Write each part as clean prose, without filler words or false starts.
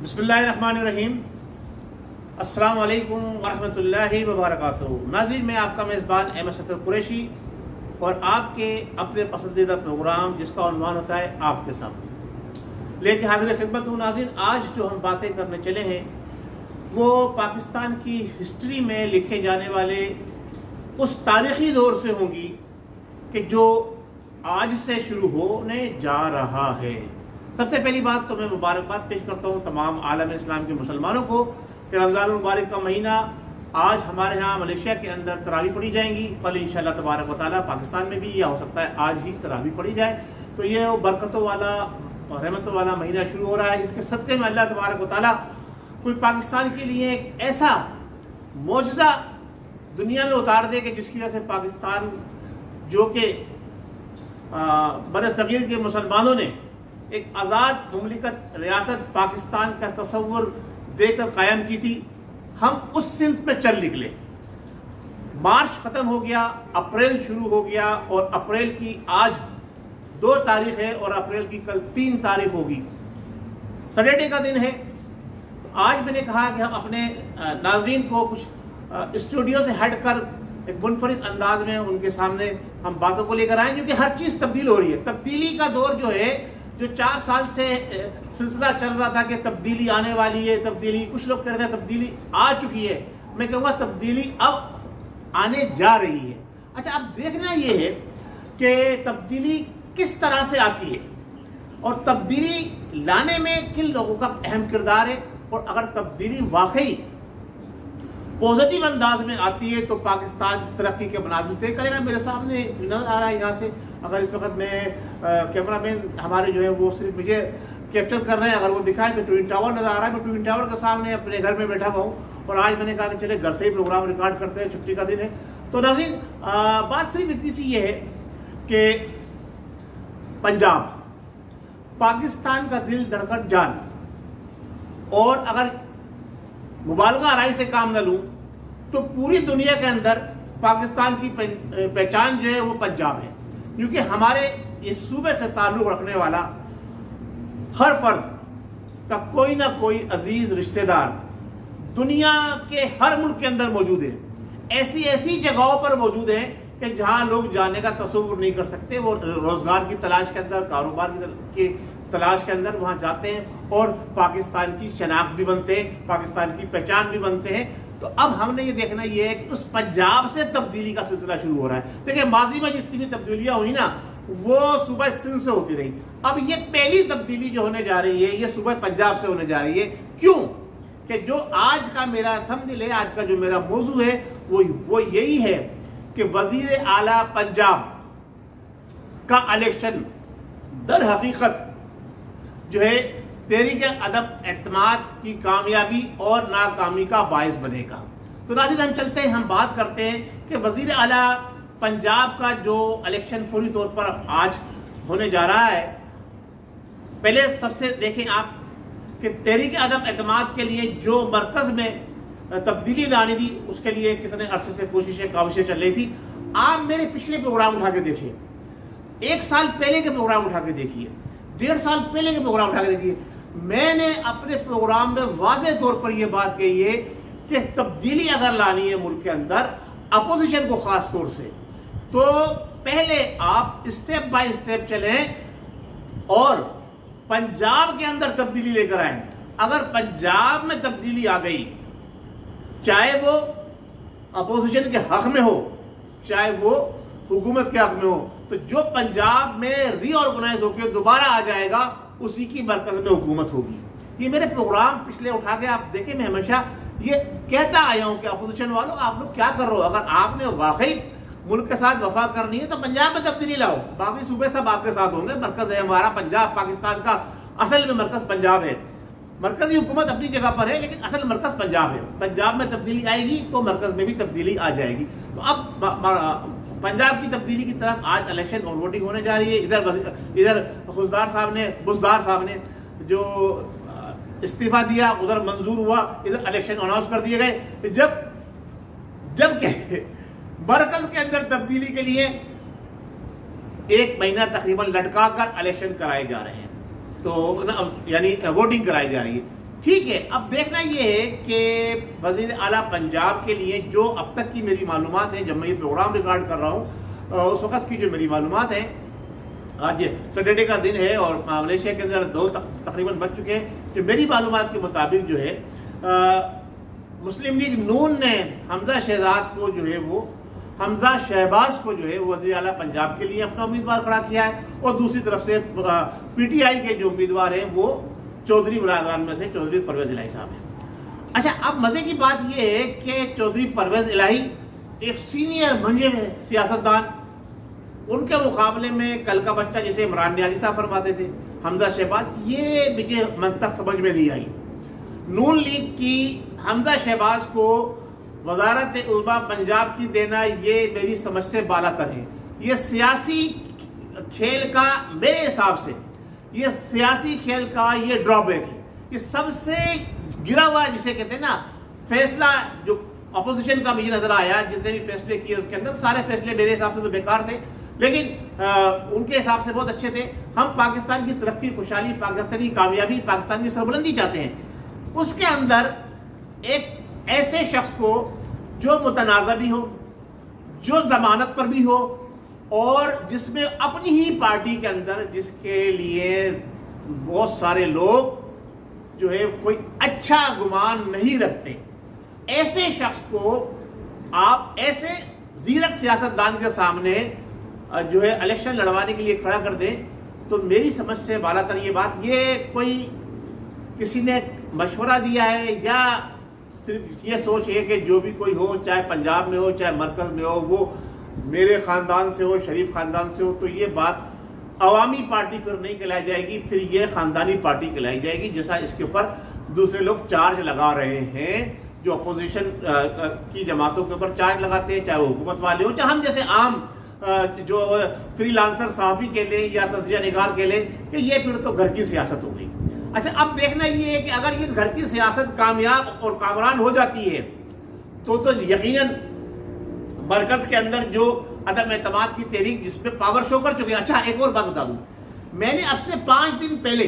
बिस्मिल्लाहिर्रहमानिर्रहीम। अस्सलाम वालेकुम वरहमतुल्लाहि वबरकातुहू। नाज़रीन, मैं आपका मेज़बान अहमद सत्तर कुरैशी और आपके अपने पसंदीदा प्रोग्राम जिसका उन्वान होता है आपके सामने लेके हाजिर खिदमत हूँ। नाज़रीन, आज जो हम बातें करने चले हैं वो पाकिस्तान की हिस्ट्री में लिखे जाने वाले उस तारीख़ी दौर से होंगी कि जो आज से शुरू होने जा रहा है। सबसे पहली बात तो मैं मुबारकबाद पेश करता हूँ तमाम आलम इस्लाम के मुसलमानों को कि रमज़ान मुबारक का महीना आज हमारे यहाँ मलेशिया के अंदर तरावी पढ़ी जाएंगी। कल इंशाअल्लाह तबारक व तआला पाकिस्तान में भी या हो सकता है आज ही तरावी पढ़ी जाए। तो ये बरकतों वाला और रहमतों वाला महीना शुरू हो रहा है। इसके सदक़े में अल्लाह तबारक व तआला कोई पाकिस्तान के लिए एक ऐसा मौजज़ा दुनिया में उतार दे कि जिसकी वजह से पाकिस्तान जो कि बरसग़ीर के मुसलमानों ने एक आज़ाद मुमलिकत रियासत पाकिस्तान का तस्वुर देकर कायम की थी, हम उस सिलसिले में चल निकले। मार्च खत्म हो गया, अप्रैल शुरू हो गया और अप्रैल की आज 2 तारीख है और अप्रैल की कल 3 तारीख होगी। सैटरडे का दिन है। आज मैंने कहा कि हम अपने नाज़रीन को कुछ स्टूडियो से हटकर एक मुनफरिद अंदाज में उनके सामने हम बातों को लेकर आए, क्योंकि हर चीज़ तब्दील हो रही है। तब्दीली का दौर जो है, जो 4 साल से सिलसिला चल रहा था कि तब्दीली आने वाली है, तब्दीली, कुछ लोग कह रहे थे तब्दीली आ चुकी है, मैं कहूँगा तब्दीली अब आने जा रही है। अच्छा, अब देखना ये है कि तब्दीली किस तरह से आती है और तब्दीली लाने में किन लोगों का अहम किरदार है, और अगर तब्दीली वाकई पॉजिटिव अंदाज में आती है तो पाकिस्तान तरक्की के मनाजिल तय करेगा। मेरे सामने नजर आ रहा है यहाँ से, अगर इस वक्त में कैमरा मैन हमारे जो है वो सिर्फ मुझे कैप्चर कर रहे हैं, अगर वो दिखाए तो ट्विन टावर नजर आ रहा है। मैं ट्विन टावर के सामने अपने घर में बैठा हुआ हूँ और आज मैंने कहा कि चले घर से ही प्रोग्राम रिकॉर्ड करते हैं, छुट्टी का दिन है। तो नाज़रीन, बात सिर्फ इतनी सी ये है कि पंजाब पाकिस्तान का दिल धड़कन जान, और अगर मुबालगा आराई से काम न लूँ तो पूरी दुनिया के अंदर पाकिस्तान की पहचान जो है वो पंजाब है, क्योंकि हमारे इस सूबे से ताल्लुक़ रखने वाला हर फर्द का कोई ना कोई अजीज रिश्तेदार दुनिया के हर मुल्क के अंदर मौजूद है। ऐसी ऐसी जगहों पर मौजूद है कि जहां लोग जाने का तसव्वुर नहीं कर सकते। वो रोजगार की तलाश के अंदर, कारोबार की तलाश के अंदर वहां जाते हैं और पाकिस्तान की शनाख्त भी बनते हैं, पाकिस्तान की पहचान भी बनते हैं। तो अब हमने ये देखना ये है कि उस पंजाब से तब्दीली का सिलसिला शुरू हो रहा है। देखिए, माजी में जितनी भी तब्दीलियां हुई ना वो सूबा सिंध से होती रही। अब ये पहली तब्दीली जो होने जा रही है ये सूबा पंजाब से होने जा रही है। क्यों? कि जो आज का मेरा थंबनेल है, आज का जो मेरा मौजू है वो यही है कि वजीर आला पंजाब का इलेक्शन दर हकीकत जो है तहरीक अदम एतमाद की कामयाबी और नाकामी का बायस बनेगा। तो नाज़रीन, हम चलते हैं, हम बात करते हैं कि वजीर आला पंजाब का जो इलेक्शन फौरी तौर पर आज होने जा रहा है। पहले सबसे देखें आप कि तहरीक अदम एतमाद के लिए जो मरकज में तब्दीली लानी थी उसके लिए कितने अरसे से कोशिशें काविशें चल रही थी। आप मेरे पिछले प्रोग्राम उठा के देखिए, 1 साल पहले के प्रोग्राम उठा के देखिए, 1.5 साल पहले के प्रोग्राम उठा के देखिए। मैंने अपने प्रोग्राम में वाज़ेह तौर पर यह बात कही है कि तब्दीली अगर लानी है मुल्क के अंदर, अपोजिशन को खास तौर से, तो पहले आप स्टेप बाय स्टेप चलें और पंजाब के अंदर तब्दीली लेकर आए। अगर पंजाब में तब्दीली आ गई, चाहे वो अपोजिशन के हक में हो चाहे वो हुकूमत के हक में हो, तो जो पंजाब में रीऑर्गेनाइज होकर दोबारा आ जाएगा उसी की मरकज में हुकूमत होगी। ये मेरे प्रोग्राम पिछले उठा के आप देखें, मैं हमेशा ये कहता आया हूं कि अपोजिशन वालों, आप लोग क्या कर रहे हो? अगर आपने वाकई मुल्क के साथ वफा करनी है तो पंजाब में तब्दीली लाओ, बाकी सूबे सब आपके साथ होंगे। मरकज है हमारा पंजाब, पाकिस्तान का असल में मरकज पंजाब है। मरकजी हुकूमत अपनी जगह पर है लेकिन असल मरकज पंजाब है। पंजाब में तब्दीली आएगी तो मरकज में भी तब्दीली आ जाएगी। तो अब पंजाब की तब्दीली की तरफ आज इलेक्शन और वोटिंग होने जा रही है। इधर बुज़दार साहब ने जो इस्तीफा दिया उधर मंजूर हुआ, इधर इलेक्शन अनाउंस कर दिए गए। जब मरकज के अंदर तब्दीली के लिए 1 महीना तकरीबन लटका कर इलेक्शन कराए जा रहे हैं, तो यानी वोटिंग कराई जा रही है। ٹھیک ہے، اب دیکھنا یہ ہے کہ وزیر اعلیٰ پنجاب کے لیے جو اب تک کی میری معلومات ہیں، جب میں یہ پروگرام ریکارڈ کر رہا ہوں اس وقت کی جو میری معلومات ہیں، آج سیٹرڈے کا دن ہے اور ملیشیا کے اندر 2 تقریباً بج چکے ہیں، جو میری معلومات کے مطابق جو ہے مسلم لیگ نون نے حمزہ شہزاد کو جو ہے وہ حمزہ شہباز کو جو ہے وزیر اعلیٰ پنجاب کے لیے اپنا امیدوار کھڑا کیا ہے، اور دوسری طرف سے پی ٹی آئی کے جو امیدوار ہیں وہ چودھری برادران میں سے چودھری پرویز الہی صاحب ہیں۔ اچھا، اب مزے کی بات یہ ہے کہ چودھری پرویز الہی ایک سینئر منجے میں سیاستدان، ان کے مقابلے میں کل کا بچہ جسے عمران نیازی صاحب فرماتے تھے حمزہ شہباز، یہ مجھے منطق سمجھ میں نہیں آئی۔ نون لیگ کی حمزہ شہباز کو وزارت عظمیٰ پنجاب کی دینا یہ میری سمجھ سے بالا تر ہے۔ یہ سیاسی کھیل کا، میرے حساب سے یہ سیاسی کھیل کا یہ ڈرا بیک ہے، یہ سب سے گرا ہوا جسے کہتے ہیں نا فیصلہ، جو اپوزیشن کا مجھے نظر آیا جتنے بھی فیصلے کیے اس کے اندر سارے فیصلے میرے حساب سے تو بیکار تھے، لیکن ان کے حساب سے بہت اچھے تھے۔ ہم پاکستان کی ترقی، خوشحالی، پاکستانی کامیابی، پاکستان کی سربلندی چاہتے ہیں، اس کے اندر ایک ایسے شخص کو جو متنازع بھی ہو، جو ضمانت پر بھی ہو، اور جس میں اپنی ہی پارٹی کے اندر جس کے لیے بہت سارے لوگ جو ہے کوئی اچھا گمان نہیں رکھتے، ایسے شخص کو آپ ایسے زیرک سیاستدان کے سامنے جو ہے الیکشن لڑوانے کے لیے کھڑا کر دیں، تو میری سمجھ سے بالا تر یہ بات، یہ کوئی کسی نے مشورہ دیا ہے یا صرف یہ سوچ ہے کہ جو بھی کوئی ہو، چاہے پنجاب میں ہو چاہے مرکز میں ہو، وہ میرے خاندان سے ہو، شریف خاندان سے ہو، تو یہ بات عوامی پارٹی پر نہیں کہلائی جائے گی، پھر یہ خاندانی پارٹی کہلائی جائے گی، جیسا اس کے اوپر دوسرے لوگ چارج لگا رہے ہیں، جو اپوزیشن کی جماعتوں کے اوپر چارج لگاتے ہیں، چاہے وہ حکومت والے ہو، چاہے ہم جیسے عام جو فری لانسر صحافی کے لیں یا تجزیہ نگار کے لیں، کہ یہ پھر تو گھر کی سیاست ہو گئی۔ اچھا، اب دیکھنا یہ ہے کہ اگر یہ گھر کی سیاست کامیاب اور کامران ہو جاتی ہے تو یقیناً مرکز کے اندر جو عدم اعتماد کی تحریک جس پہ پاور شو کر چکے ہیں۔ اچھا، ایک اور بات بتا دوں، میں نے اب سے 5 دن پہلے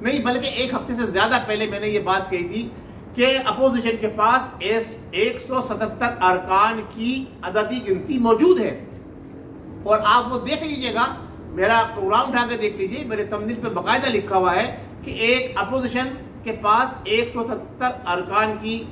نہیں بلکہ 1 ہفتے سے زیادہ پہلے میں نے یہ بات کہی تھی کہ اپوزیشن کے پاس 177 ارکان کی عددی گنتی موجود ہے، اور آپ وہ دیکھ لیجئے گا، میرا پروگرام اٹھا کے دیکھ لیجئے، میرے تمنیل پہ باقاعدہ لکھا ہوا ہے کہ ایک اپوزیشن کے پاس 177 ارکان کی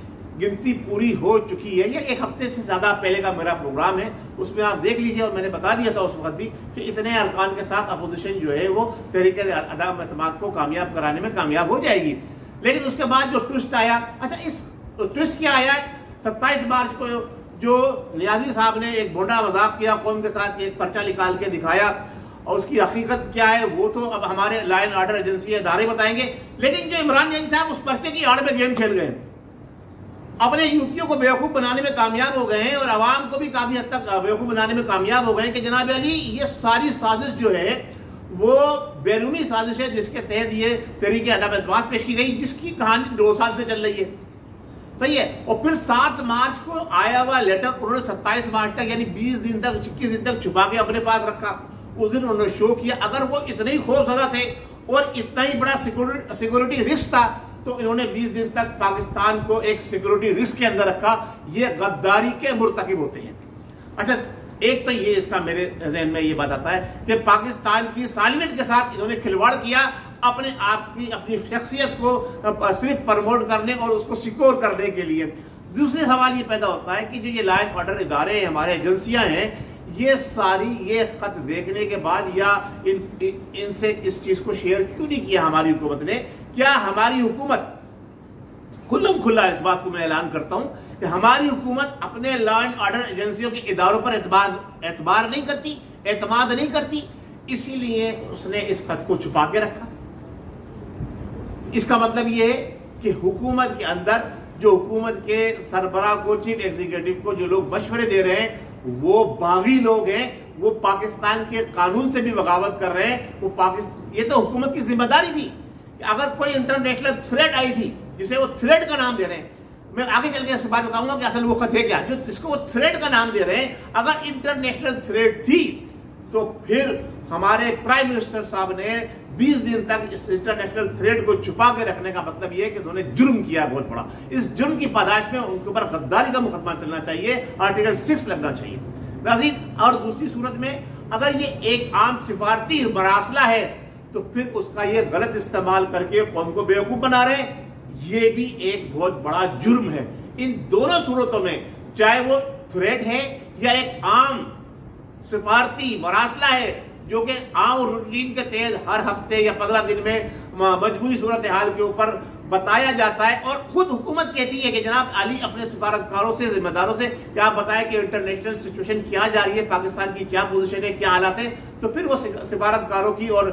گنتی پوری ہو چکی ہے۔ یہ 1 ہفتے سے زیادہ پہلے کا میرا پروگرام ہے، اس میں آپ دیکھ لیجئے، اور میں نے بتا دیا تھا اس وقت بھی کہ اتنے ارکان کے ساتھ اپوزیشن جو ہے وہ تحریک عدم اعتماد کو کامیاب کرانے میں کامیاب ہو جائے گی۔ لیکن اس کے بعد جو ٹوسٹ آیا، اچھا اس ٹوسٹ کیا آیا، 27 مارچ کو جو نیازی صاحب نے ایک بھونڈا مذاق کیا، قوم کے ساتھ ایک پرچہ نکال کے دکھایا، اور اس کی حقیقت کیا ہے وہ تو اب ہمارے لا اینڈ آرڈر ایجنسی ادارے بتائیں گے، لیکن جو عمران نیازی صاحب اس پرچے کی آڑ میں گیم کھیل گئے، اپنے یوتیوں کو بیوقوف بنانے میں کامیاب ہو گئے ہیں، اور عوام کو بھی کافی حد تک بیوقوف بنانے میں کامیاب ہو گئے ہیں کہ جناب علی یہ ساری سازش جو ہے وہ بیرونی سازش ہے، جس کے تحت یہ تحریک عدم اعتماد پیش کی گئی، جس کی کہانی 2 سال سے چل رہی ہے، صحیح ہے۔ اور پھر 7 مارچ کو آیا ہوا لیٹر انہوں نے 27 مارچ تک یعنی 20 دن تک 21 دن تک چھپا کے اپنے پاس رکھا، اس دن انہوں نے شو کیا۔ اگر وہ اتنے ہی خوف زدہ تھے اور اتنا ہی بڑا سیکورٹی رسک تھا تو انہوں نے 20 دن تک پاکستان کو ایک سیکورٹی رسک کے اندر رکھا، یہ غداری کے مرتکب ہوتے ہیں۔ اچھا، ایک تو یہ اس کا میرے ذہن میں یہ بات آتا ہے کہ پاکستان کی سالمیت کے ساتھ انہوں نے کھلواڑ کیا، اپنے آپ کی اپنی شخصیت کو صرف پروموٹ کرنے اور اس کو سیکور کرنے کے لیے۔ دوسرے سوال یہ پیدا ہوتا ہے کہ جو یہ لا اینڈ آرڈر ادارے ہیں، ہمارے ایجنسیاں ہیں، یہ ساری یہ خط دیکھنے کے بعد یا ان سے اس چیز کو شیئر کیوں نہیں کیا ہماری حکومت نے؟ کیا ہماری حکومت کھلم کھلا اس بات کو میں اعلان کرتا ہوں کہ ہماری حکومت اپنے لا اینڈ آرڈر ایجنسیوں کے اداروں پر اعتبار نہیں کرتی، اعتماد نہیں کرتی، اسی لیے اس نے اس خط کو چھپا کے رکھا۔ اس کا مطلب یہ ہے کہ حکومت کے اندر جو حکومت کے سربراہ کو، چیف ایگزیکٹو کو جو لوگ مشورے دے رہے ہیں وہ باغی لوگ ہیں، وہ پاکستان کے قانون سے بھی بغاوت کر رہے ہیں۔ یہ تو حکومت کی ذمہ داری تھی کہ اگر کوئی انٹرنیشنل تھریٹ آئی تھی جسے وہ تھریٹ کا نام دے رہے ہیں، میں آگے چل کے اس بات بتاؤں گا کہ اصل وہ خط ہے کیا، جو جس کو وہ تھریٹ کا نام دے رہے ہیں، اگر انٹرنیشنل تھریٹ تھی تو پھر ہمارے پرائم منسٹر صاحب نے 20 दिन तक इस इंटरनेशनल थ्रेड को छुपा के रखने का मतलब ये है कि उन्होंने जुर्म किया बहुत बड़ा। इस जुर्म की पादाश में उनके ऊपर गद्दारी का मुकदमा चलना चाहिए, आर्टिकल 6 लगना चाहिए नाज़रीन। और दूसरी सूरत में अगर ये एक आम सिफारती मरासला है तो फिर उसका ये गलत इस्तेमाल करके कौम को बेवकूफ बना रहे हैं, ये भी एक बहुत बड़ा जुर्म है। इन दोनों सूरतों में, चाहे वो थ्रेड है या एक आम सिफारती मरासला है जो कि आम रूटीन के तहत हर हफ्ते या 15 दिन में मजबूरी सूरत हाल के ऊपर बताया जाता है, और खुद हुकूमत कहती है कि जनाब अली अपने सिफारतकारों से, जिम्मेदारों से क्या आप बताएं कि इंटरनेशनल सिचुएशन क्या जा रही है, पाकिस्तान की क्या पोजीशन है, क्या हालात है, तो फिर वो सिफारतकारों की और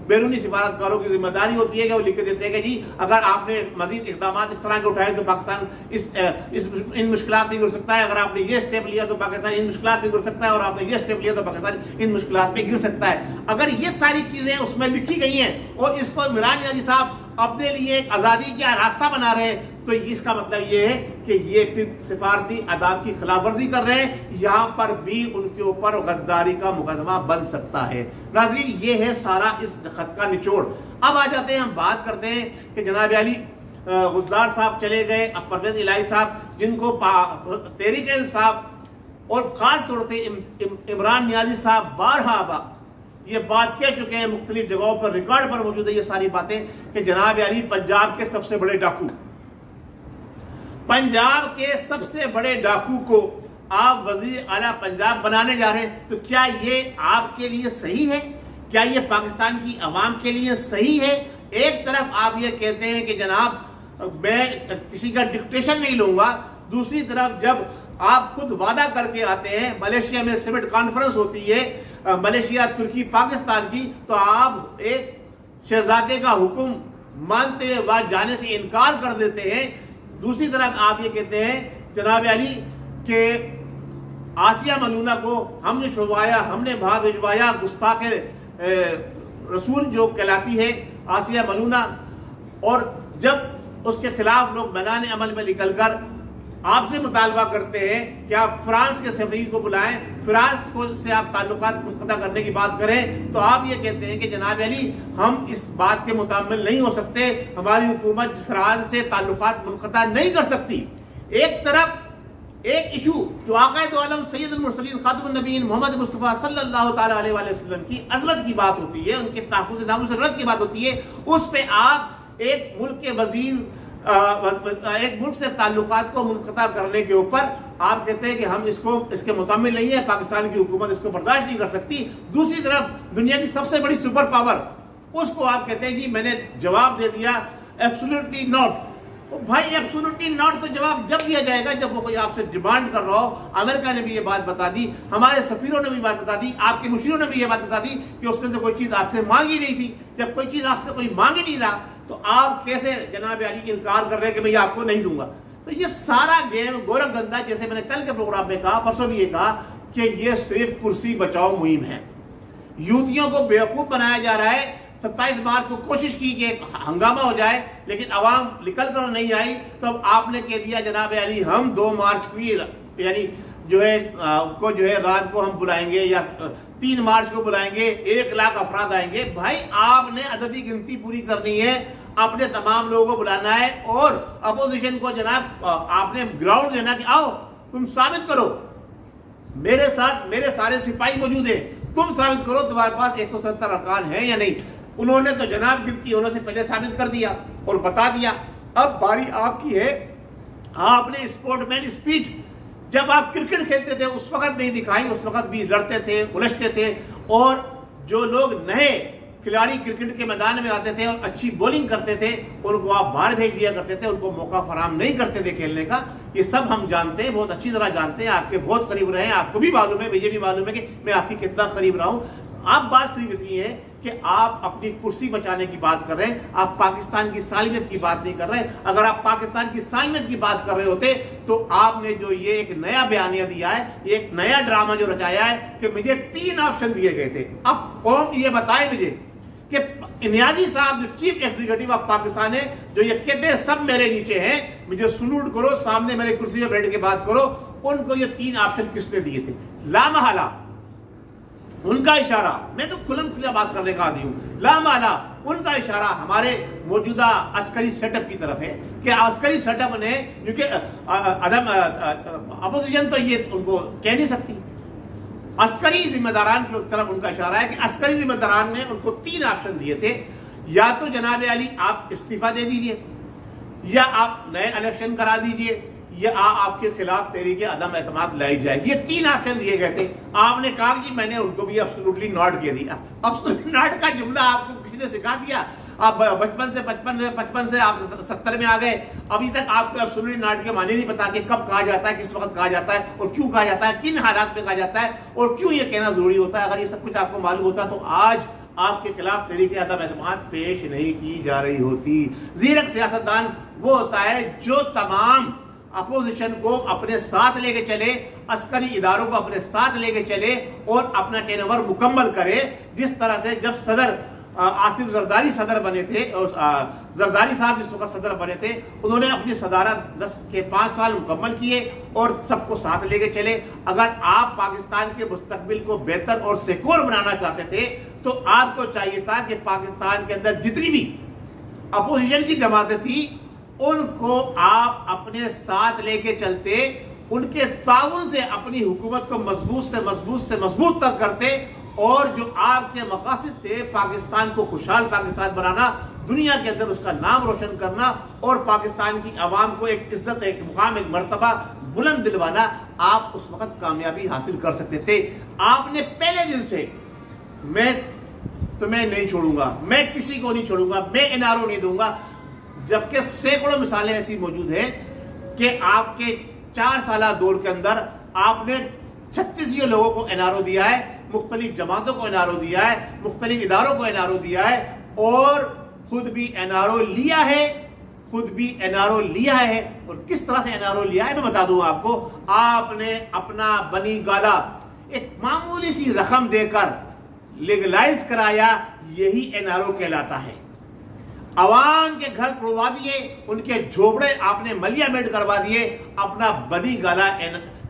बैरूनी सिफारतकारों की जिम्मेदारी होती है कि वो लिख के देते हैं कि जी अगर आपने मजीद इकदाम इस तरह के उठाए तो पाकिस्तान इन मुश्किलात में गिर सकता है, अगर आपने ये स्टेप लिया तो पाकिस्तान इन मुश्किलात में गिर सकता है, और आपने ये स्टेप लिया तो पाकिस्तान इन मुश्किलात में गिर सकता है। अगर ये सारी चीजें उसमें लिखी गई हैं और इसको इमरान नियाज़ी साहब अपने लिए एक आजादी का रास्ता बना रहे हैं, तो इसका मतलब ये है कि ये फिर सिफारती आदाब की खिलाफवर्जी कर रहे हैं। यहां पर भी उनके ऊपर गद्दारी का मुकदमा बन सकता है। नाज़रीन, ये है सारा इस खत का निचोड़। अब आ जाते हैं, हम बात करते हैं कि जनाब अली गुलजार साहब चले गए, अब परवेज इलाही साहब जिनको तहरीक इंसाफ और खास तौर से इमरान नियाज़ी साहब बारहा ये बात कह चुके हैं, मुख्तलिफ जगहों पर रिकॉर्ड पर मौजूद है ये सारी बातें कि जनाब अली पंजाब के सबसे बड़े डाकू, पंजाब के सबसे बड़े डाकू को आप वजीर आला पंजाब बनाने जा रहे हैं, तो क्या ये आपके लिए सही है? क्या ये पाकिस्तान की आवाम के लिए सही है? एक तरफ आप ये कहते हैं कि जनाब मैं किसी का डिक्टेशन नहीं लूंगा, दूसरी तरफ जब आप खुद वादा करके आते हैं, मलेशिया में समिट कॉन्फ्रेंस होती है, मलेशिया, तुर्की, पाकिस्तान की, तो आप एक शहजादे का हुक्म मानते हुए वहां जाने से इनकार कर देते हैं। दूसरी तरफ आप ये कहते हैं जनाब अली के आसिया मलूना को हमने छुड़वाया, हमने भाग भिजवाया, गुस्ताखे रसूल जो कहलाती है आसिया मलूना, और जब उसके खिलाफ लोग मैदान अमल में निकलकर आपसे मुतालबा करते हैं कि आप फ्रांस के सफीर को बुलाएं, फ्रांस को से आप ताल्लुकात मुनक़ता करने की बात करें, तो आप ये कहते हैं कि जनाब अली हम इस बात के मुताबिक नहीं हो सकते, हमारी हुकूमत फ्रांस से ताल्लुकात मुनक़ता नहीं कर सकती। एक तरफ एक इशू जो आक़ाए दो आलम सैयदुल मुरसलीन खातमुन नबीयीन मोहम्मद मुस्तफ़ा सल्लल्लाहु तआला अलैहि वसल्लम की अज़मत की बात होती है, उनके तहफ़्फ़ुज़ नामूस की बात होती है, उस पे आप एक मुल्क के वजीर एक मुल्क से ताल्लुकात को मुनक़ता करने के ऊपर आप कहते हैं कि हम इसके मुताबिक नहीं है, पाकिस्तान की हुकूमत इसको बर्दाश्त नहीं कर सकती। दूसरी तरफ दुनिया की सबसे बड़ी सुपर पावर, उसको आप कहते हैं जी मैंने जवाब दे दिया एब्सोल्युटली नॉट। भाई एब्सोल्युटली नॉट तो जवाब जब दिया जाएगा जब वो कोई आपसे डिमांड कर रहा हो। अमेरिका ने भी ये बात बता दी, हमारे सफीरों ने भी बात बता दी, आपके मुशीरों ने भी ये बात बता दी कि उसने तो कोई चीज आपसे मांगी नहीं थी। जब कोई चीज आपसे कोई मांग ही नहीं रहा तो आप कैसे जनाब अली इनकार कर रहे हैं कि मैं आपको नहीं दूंगा? तो ये सारा गेम गोरखधंधा, जैसे मैंने कल के प्रोग्राम में कहा, परसों भी ये कहा कि ये सिर्फ कुर्सी बचाओ मुहिम है। यूतियों को बेवकूफ बनाया जा रहा है। 27 मार्च को कोशिश की कि हंगामा हो जाए, लेकिन अवाम निकल कर नहीं आई, तो अब आपने कह दिया जनाब अली हम 2 मार्च को यानी जो है रात को हम बुलाएंगे या 3 मार्च को बुलाएंगे, 1 लाख अफराद आएंगे। भाई आपने अददी गिनती पूरी करनी है, अपने तमाम लोगों को बुलाना है और अपोजिशन को जनाब आपने ग्राउंड देना कि आओ तुम साबित करो, मेरे साथ मेरे सारे सिपाही मौजूद है, तुम साबित करो तुम्हारे पास 170 अरकान है या नहीं। उन्होंने तो जनाब गिनती होने से पहले साबित कर दिया और बता दिया। अब बारी आपकी है, आपने स्पोर्टमैन स्पिरिट जब आप क्रिकेट खेलते थे उस वक्त नहीं दिखाई, उस वक्त भी लड़ते थे, उलझते थे, और जो लोग नए खिलाड़ी क्रिकेट के मैदान में आते थे और अच्छी बॉलिंग करते थे उनको आप बाहर भेज दिया करते थे, उनको मौका फराहम नहीं करते थे खेलने का। ये सब हम जानते हैं, बहुत अच्छी तरह जानते हैं, आपके बहुत करीब रहे हैं, आपको भी मालूम है, मुझे भी मालूम है कि मैं आपकी कितना करीब रहा हूं। आप बात सिर्फ इतनी है कि आप अपनी कुर्सी बचाने की बात कर रहे हैं, आप पाकिस्तान की सालमियत की बात नहीं कर रहे। अगर आप पाकिस्तान की सालमियत की बात कर रहे होते तो आपने जो ये एक नया बयानिया दिया है, एक नया ड्रामा जो रचाया है कि मुझे 3 ऑप्शन दिए गए थे। अब कौन ये बताए मुझे कि नियाज़ी साहब जो चीफ एग्जीक्यूटिव ऑफ पाकिस्तान है, जो ये कहते हैं सब मेरे नीचे हैं, मुझे सलूट करो, सामने मेरे कुर्सी पर बैठ के बात करो, उनको ये 3 ऑप्शन किसने दिए थे? लामहला ان کا اشارہ، میں تو کھلم کھلا بات کرنے کا عادی ہوں، لامالا ان کا اشارہ ہمارے موجودہ عسکری سیٹ اپ کی طرف ہے کہ عسکری سیٹ اپ نے، کیونکہ اپوزیشن تو یہ ان کو کہہ نہیں سکتی، عسکری ذمہ داران کی طرف ان کا اشارہ ہے کہ عسکری ذمہ داران نے ان کو 3 آپشن دیے تھے، یا تو جناب علی آپ استعفیٰ دے دیجئے، یا آپ نئے الیکشن کرا دیجئے، یا آپ کے خلاف تحریک عدم اعتماد لائی جائے گی۔ یہ 3 آپشن دیے گئے تھے۔ آپ نے کہا کہ میں نے ان کو بھی ایبسولوٹلی ناٹ کہہ دیا۔ ایبسولوٹلی ناٹ کا جملہ آپ کو کسی نے سکھا دیا؟ آپ بچپن سے آپ 70 میں آ گئے، ابھی تک آپ کو ایبسولوٹلی ناٹ کے معنی نہیں پتا کہ کب کہا جاتا ہے، کس وقت کہا جاتا ہے، اور کیوں کہا جاتا ہے، کن حالات میں کہا جاتا ہے، اور کیوں یہ کہنا ضروری ہوتا ہے۔ اگر یہ سب کچھ آپ کو معلوم ہوتا تو آج آپ کے خلاف تحریک عدم اعتماد پیش نہیں کی جا رہی ہوتی۔ زیرک سیاستدان وہ ہوتا ہے جو تمام اپوزیشن کو اپنے ساتھ لے کے چلے، عسکری اداروں کو اپنے ساتھ لے کے چلے، اور اپنا ٹین اوور مکمل کرے۔ جس طرح سے جب صدر آصف زرداری صدر بنے تھے، زرداری صاحب جس وقت صدر بنے تھے، انہوں نے اپنی صدارت 5 سال مکمل کیے اور سب کو ساتھ لے کے چلے۔ اگر آپ پاکستان کے مستقبل کو بہتر اور سیکور بنانا چاہتے تھے تو آپ کو چاہیے تھا کہ پاکستان کے اندر جتنی بھی اپوزیشن کی جماعتیں تھیں ان کو آپ اپنے ساتھ لے کے چلتے، ان کے تعاون سے اپنی حکومت کو مضبوط تک کرتے، اور جو آپ کے مقاصد تھے پاکستان کو خوشحال پاکستان بنانا، دنیا کے اندر اس کا نام روشن کرنا، اور پاکستان کی عوام کو ایک عزت، ایک مقام، ایک مرتبہ بلند دلوانا، آپ اس وقت کامیابی حاصل کر سکتے تھے۔ آپ نے پہلے دن سے میں تمہیں نہیں چھوڑوں گا، میں کسی کو نہیں چھوڑوں گا، میں NRO نہیں دوں گا، جبکہ سینکڑوں مثالیں ایسی موجود ہیں کہ آپ کے 4 سالہ دور کے اندر آپ نے 36 لوگوں کو NRO دیا ہے، مختلف جماعتوں کو NRO دیا ہے، مختلف اداروں کو NRO دیا ہے، اور خود بھی NRO لیا ہے، اور کس طرح سے NRO لیا ہے میں بتا دوں آپ کو۔ آپ نے اپنا بنی گالا ایک معمولی سی رقم دے کر لیگلائز کرایا، یہی NRO کہلاتا ہے۔ عوام کے گھر کھلوا دیے، ان کے جھوپڑے آپ نے ملیا میڈ کروا دیے، اپنا بنی گالا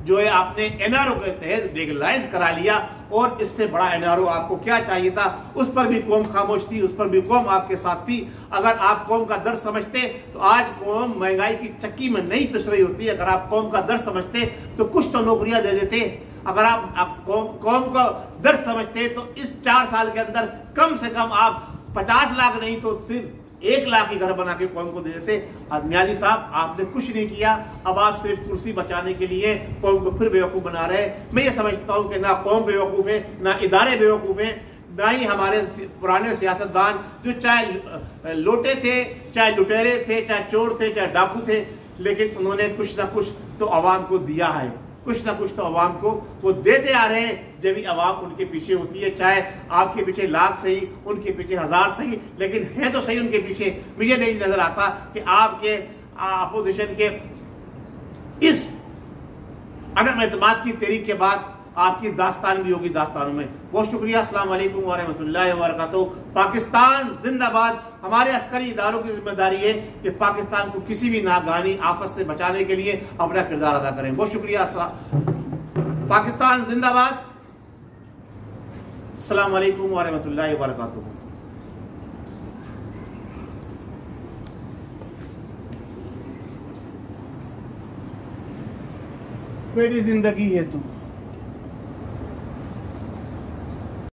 جو ہے آپ نے NRO کے تحت لیگلائز کرا لیا، اور اس سے بڑا NRO آپ کو کیا چاہیے تھا؟ اس پر بھی قوم خاموش تھی، اس پر بھی قوم آپ کے ساتھ تھی۔ اگر آپ قوم کا درد سمجھتے تو آج قوم مہنگائی کی چکی میں نہیں پس رہی ہوتی۔ اگر آپ قوم کا درد سمجھتے تو کچھ تو نوکریاں دے دیتے۔ اگر آپ قوم کا درد سمجھتے تو اس 4 سال کے اندر کم سے کم آپ 50 لاکھ نہیں تو صرف 1 لاکھ کی گھر بنا کے قوم کو دے دیتے۔ اور نیازی صاحب آپ نے کچھ نہیں کیا، اب آپ صرف کرسی بچانے کے لیے قوم کو پھر بیوقوف بنا رہے ہیں۔ میں یہ سمجھتا ہوں کہ نہ قوم بیوقوف ہے، نہ ادارے بیوقوف ہیں، نہ ہی ہمارے پرانے سیاستدان جو چاہے لوٹے تھے، چاہے لٹیرے تھے، چاہے چور تھے، چاہے ڈاکو تھے، لیکن انہوں نے کچھ نہ کچھ تو عوام کو دیا ہے، کچھ نہ کچھ تو عوام کو وہ دیتے آ رہے ہیں۔ جب ہی عوام ان کے پیچھے ہوتی ہے، چاہے آپ کے پیچھے 1,00,000 صحیح، ان کے پیچھے 1,000 صحیح، لیکن ہے تو صحیح ان کے پیچھے۔ مجھے نہیں نظر آتا کہ آپ کے اپوزیشن کے اس عدم اعتماد کی تحریک کے بعد آپ کی داستان بھی ہوگی داستانوں میں۔ بہت شکریہ، السلام علیکم ورحمۃ اللہ وبرکاتہ۔ پاکستان زندہ باد۔ ہمارے عسکری اداروں کی ذمہ داری ہے کہ پاکستان کو کسی بھی ناگہانی آفت سے بچانے کے لیے اپنا کردار ادا کریں۔ بہت شکریہ، پاکستان زندہ باد۔ السلام علیکم ورحمۃ اللہ وبرکاتہ۔ میری زندگی ہے تو